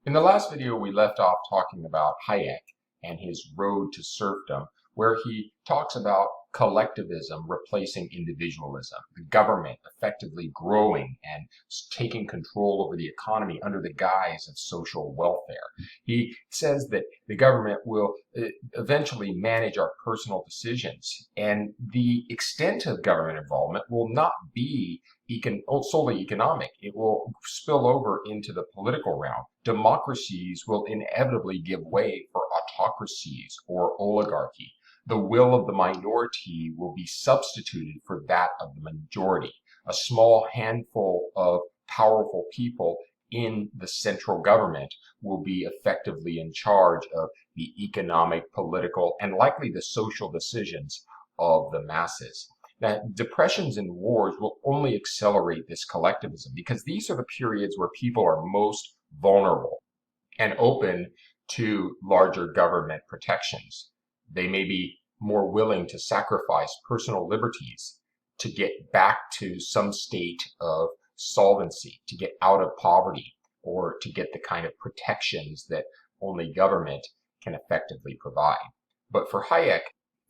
In the last video, we left off talking about Hayek and his road to serfdom, where he talks about collectivism replacing individualism, the government effectively growing and taking control over the economy under the guise of social welfare. He says that the government will eventually manage our personal decisions, and the extent of government involvement will not be solely economic. It will spill over into the political realm. Democracies will inevitably give way for autocracies or oligarchy. The will of the minority will be substituted for that of the majority. A small handful of powerful people in the central government will be effectively in charge of the economic, political, and likely the social decisions of the masses. Now, depressions and wars will only accelerate this collectivism because these are the periods where people are most vulnerable and open to larger government protections. They may be more willing to sacrifice personal liberties to get back to some state of solvency, to get out of poverty, or to get the kind of protections that only government can effectively provide. But for Hayek,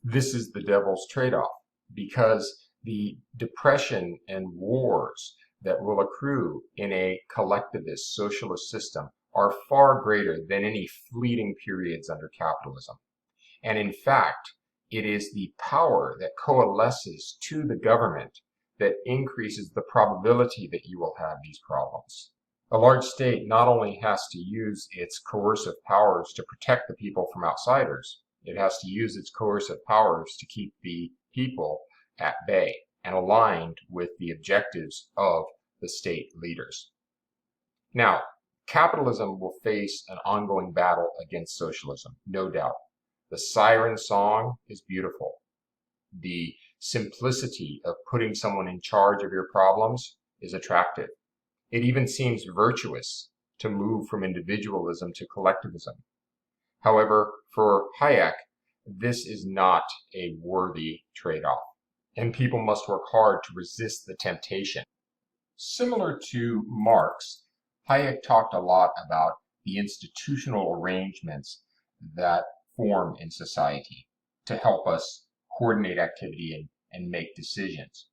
this is the devil's trade-off, because the depression and wars that will accrue in a collectivist socialist system are far greater than any fleeting periods under capitalism. And in fact, it is the power that coalesces to the government that increases the probability that you will have these problems. A large state not only has to use its coercive powers to protect the people from outsiders, it has to use its coercive powers to keep the people at bay and aligned with the objectives of the state leaders. Now, capitalism will face an ongoing battle against socialism, no doubt. The siren song is beautiful. The simplicity of putting someone in charge of your problems is attractive. It even seems virtuous to move from individualism to collectivism. However, for Hayek, this is not a worthy trade-off, and people must work hard to resist the temptation. Similar to Marx, Hayek talked a lot about the institutional arrangements that form in society to help us coordinate activity and make decisions.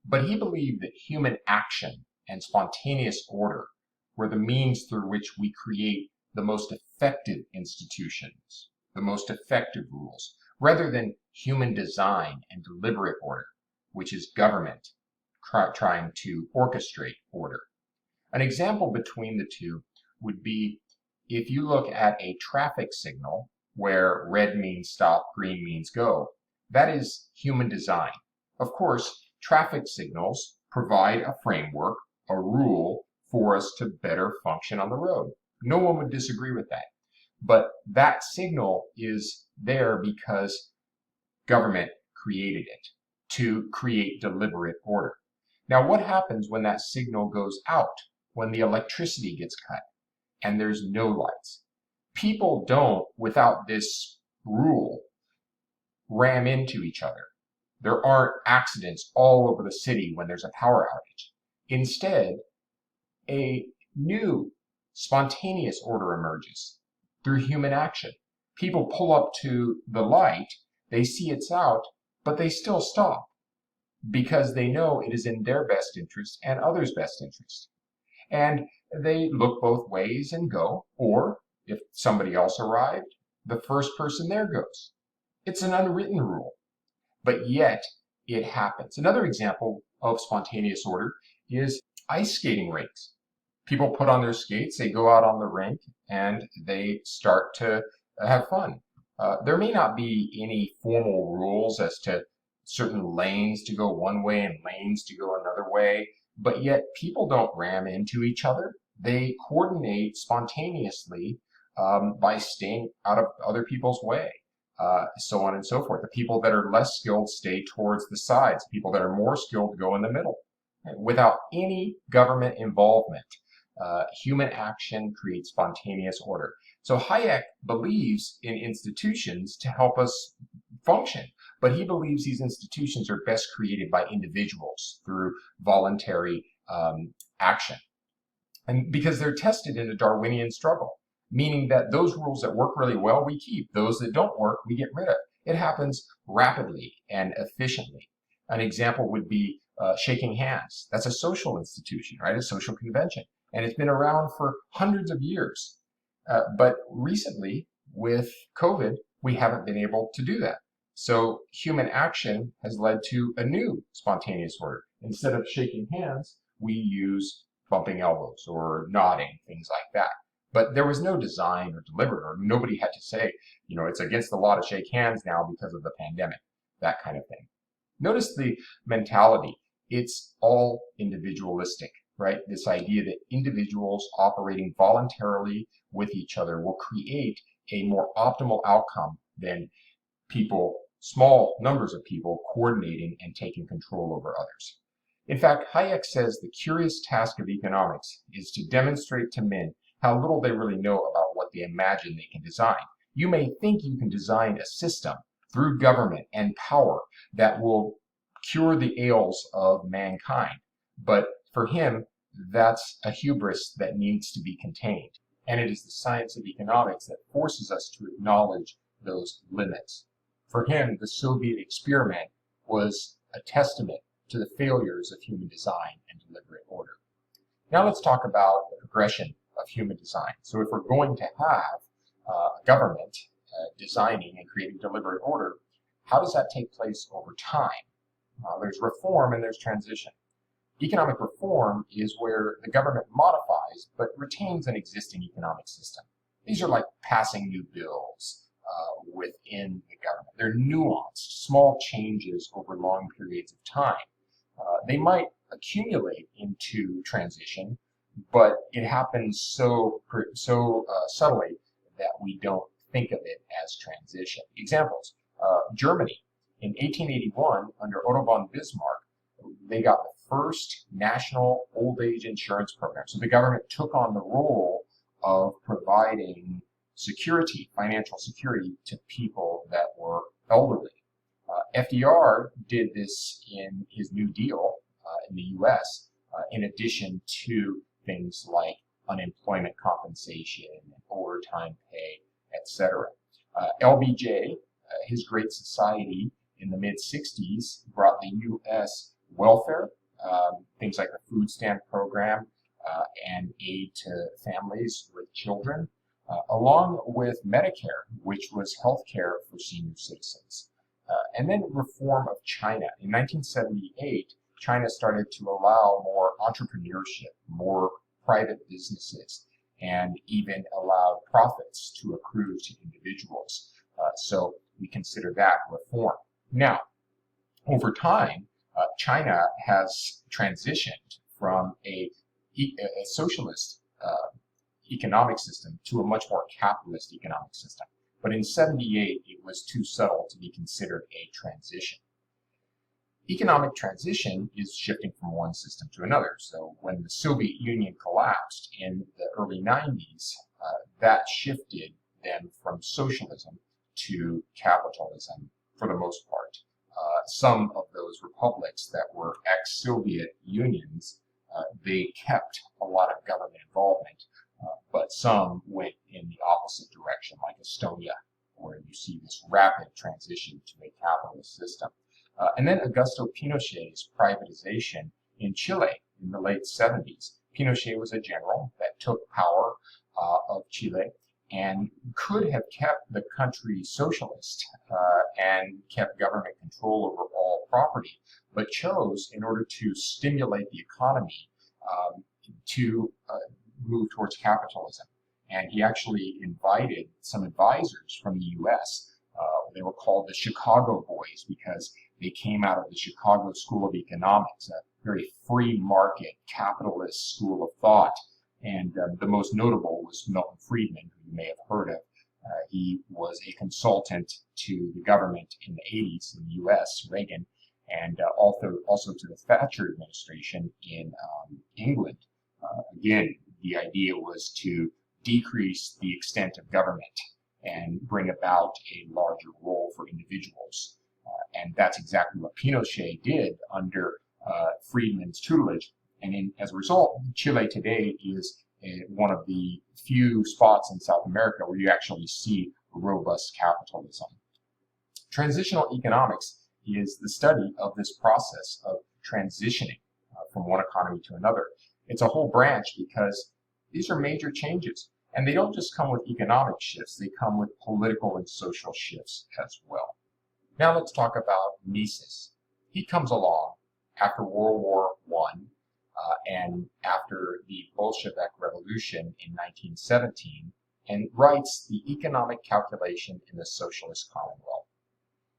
But he believed that human action and spontaneous order were the means through which we create the most effective institutions, the most effective rules, rather than human design and deliberate order, which is government trying to orchestrate order. An example between the two would be if you look at a traffic signal where red means stop, green means go. That is human design. Of course, traffic signals provide a framework, a rule for us to better function on the road. No one would disagree with that. But that signal is there because government created it to create deliberate order. Now, what happens when that signal goes out, when the electricity gets cut and there's no lights? People don't, without this rule, ram into each other. There aren't accidents all over the city when there's a power outage. Instead, a new spontaneous order emerges through human action. People pull up to the light, they see it's out, but they still stop because they know it is in their best interest and others' best interest. And they look both ways and go, or if somebody else arrived, the first person there goes. It's an unwritten rule, but yet it happens. Another example of spontaneous order is ice skating rinks. People put on their skates, they go out on the rink, and they start to have fun. There may not be any formal rules as to certain lanes to go one way and lanes to go another way, but yet people don't ram into each other. They coordinate spontaneously by staying out of other people's way, so on and so forth. The people that are less skilled stay towards the sides. People that are more skilled go in the middle. Without any government involvement, human action creates spontaneous order. So Hayek believes in institutions to help us function, but he believes these institutions are best created by individuals through voluntary action. And because they're tested in a Darwinian struggle, meaning that those rules that work really well, we keep. Those that don't work, we get rid of. It happens rapidly and efficiently. An example would be shaking hands. That's a social institution, right? A social convention. And it's been around for hundreds of years. But recently, with COVID, we haven't been able to do that. So human action has led to a new spontaneous word. Instead of shaking hands, we use bumping elbows or nodding, things like that. But there was no design or deliberate, or nobody had to say, it's against the law to shake hands now because of the pandemic, that kind of thing. Notice the mentality. It's all individualistic, right? This idea that individuals operating voluntarily with each other will create a more optimal outcome than people, small numbers of people, coordinating and taking control over others. In fact, Hayek says the curious task of economics is to demonstrate to men how little they really know about what they imagine they can design. You may think you can design a system through government and power that will cure the ails of mankind, but for him, that's a hubris that needs to be contained. And it is the science of economics that forces us to acknowledge those limits. For him, the Soviet experiment was a testament to the failures of human design and deliberate order. Now let's talk about the progression of human design. So if we're going to have a government designing and creating deliberate order, how does that take place over time? There's reform and there's transition. Economic reform is where the government modifies but retains an existing economic system. These are like passing new bills within the government. They're nuanced, small changes over long periods of time. They might accumulate into transition, but it happens so subtly that we don't think of it as transition. Examples: Germany in 1881 under Otto von Bismarck, they got the first national old age insurance program. So the government took on the role of providing security, financial security, to people that were elderly. FDR did this in his New Deal in the U.S., in addition to things like unemployment compensation, overtime pay, etc. LBJ, his Great Society in the mid-60s, brought the U.S. welfare, things like the food stamp program and aid to families with children, along with Medicare, which was health care for senior citizens. And then reform of China. In 1978, China started to allow more entrepreneurship, more private businesses, and even allowed profits to accrue to individuals. So we consider that reform. Now, over time, China has transitioned from a socialist economic system to a much more capitalist economic system. But in 78, it was too subtle to be considered a transition. Economic transition is shifting from one system to another. So when the Soviet Union collapsed in the early 90s, that shifted them from socialism to capitalism for the most part. Some of those republics that were ex-Soviet unions, they kept a lot of government involvement, but some went in the opposite direction, like Estonia, where you see this rapid transition to a capitalist system. And then Augusto Pinochet's privatization in Chile in the late 70s. Pinochet was a general that took power of Chile and could have kept the country socialist and kept government control over all property, but chose, in order to stimulate the economy, to move towards capitalism. And he actually invited some advisors from the U.S. They were called the Chicago Boys because they came out of the Chicago School of Economics, a very free market capitalist school of thought. And the most notable was Milton Friedman, who you may have heard of. He was a consultant to the government in the 80s in the U.S., Reagan, and also to the Thatcher administration in England. Again, the idea was to decrease the extent of government and bring about a larger role for individuals. And that's exactly what Pinochet did under Friedman's tutelage. And as a result, Chile today is one of the few spots in South America where you actually see robust capitalism. Transitional economics is the study of this process of transitioning from one economy to another. It's a whole branch because these are major changes, and they don't just come with economic shifts, they come with political and social shifts as well. Now let's talk about Mises. He comes along after World War I and after the Bolshevik Revolution in 1917 and writes the economic calculation in the Socialist Commonwealth.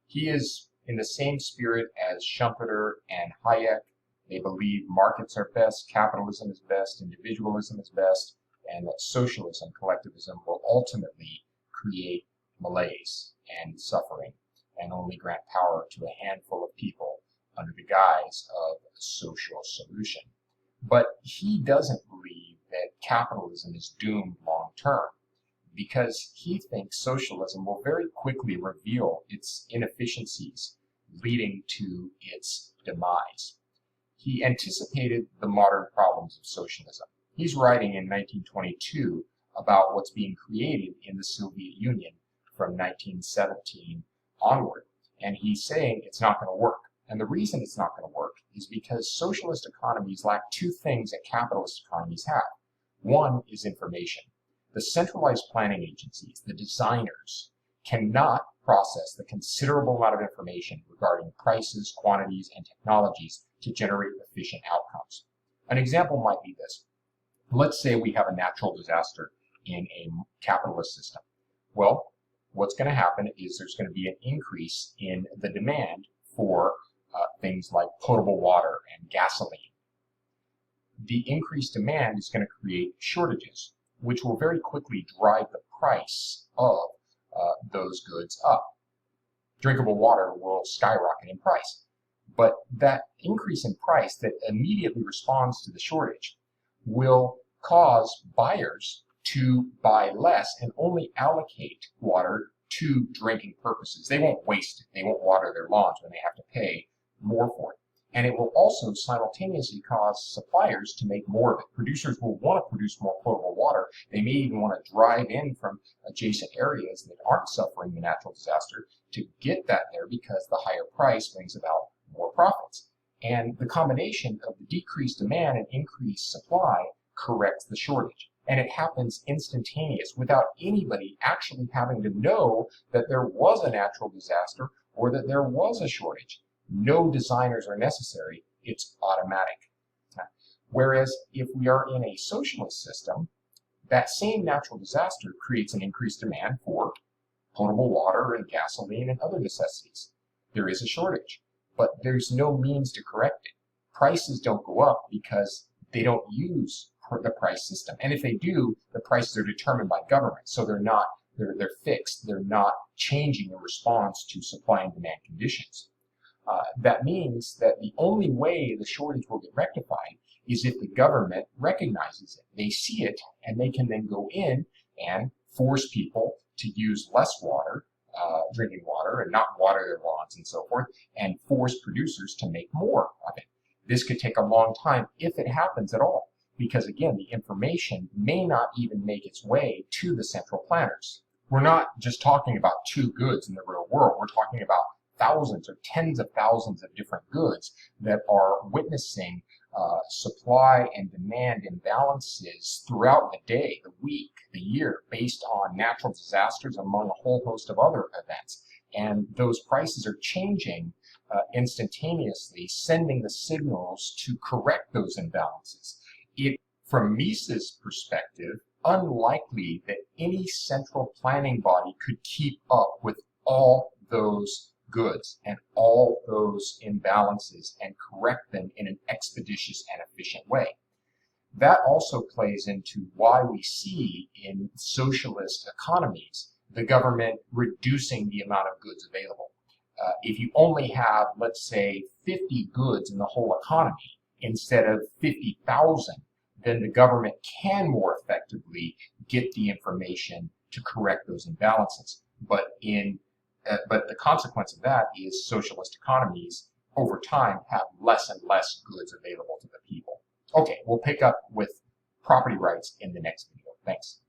He is in the same spirit as Schumpeter and Hayek. They believe markets are best, capitalism is best, individualism is best, and that socialism, collectivism, will ultimately create malaise and suffering and only grant power to a handful of people under the guise of a social solution. But he doesn't believe that capitalism is doomed long term, because he thinks socialism will very quickly reveal its inefficiencies, leading to its demise. He anticipated the modern problems of socialism. He's writing in 1922 about what's being created in the Soviet Union from 1917 onward. And he's saying it's not going to work. And the reason it's not going to work is because socialist economies lack two things that capitalist economies have. One is information. The centralized planning agencies, the designers, cannot process the considerable amount of information regarding prices, quantities, and technologies to generate efficient outcomes. An example might be this. Let's say we have a natural disaster in a capitalist system. Well, what's going to happen is there's going to be an increase in the demand for things like potable water and gasoline. The increased demand is going to create shortages, which will very quickly drive the price of those goods up. Drinkable water will skyrocket in price. But that increase in price that immediately responds to the shortage will cause buyers to buy less and only allocate water to drinking purposes. They won't waste it. They won't water their lawns when they have to pay more for it. And it will also simultaneously cause suppliers to make more of it. Producers will want to produce more potable water. They may even want to drive in from adjacent areas that aren't suffering the natural disaster to get that there, because the higher price brings about more profits. And the combination of the decreased demand and increased supply corrects the shortage. And it happens instantaneous without anybody actually having to know that there was a natural disaster or that there was a shortage. No designers are necessary. It's automatic. Whereas if we are in a socialist system, that same natural disaster creates an increased demand for potable water and gasoline and other necessities. There is a shortage, but there's no means to correct it. Prices don't go up because they don't use the price system. And if they do, the prices are determined by government. So they're fixed. They're not changing in response to supply and demand conditions. That means that the only way the shortage will get rectified is if the government recognizes it. They see it, and they can then go in and force people to use less water, drinking water, and not water their lawns and so forth, and force producers to make more of it. This could take a long time if it happens at all, because again, the information may not even make its way to the central planners. We're not just talking about two goods in the real world. We're talking about thousands or tens of thousands of different goods that are witnessing supply and demand imbalances throughout the day, the week, the year, based on natural disasters among a whole host of other events. And those prices are changing instantaneously, sending the signals to correct those imbalances. From Mises' perspective, unlikely that any central planning body could keep up with all those goods and all those imbalances and correct them in an expeditious and efficient way. That also plays into why we see in socialist economies the government reducing the amount of goods available. If you only have, let's say, 50 goods in the whole economy instead of 50,000, then the government can more effectively get the information to correct those imbalances. But the consequence of that is socialist economies over time have less and less goods available to the people. Okay, we'll pick up with property rights in the next video. Thanks.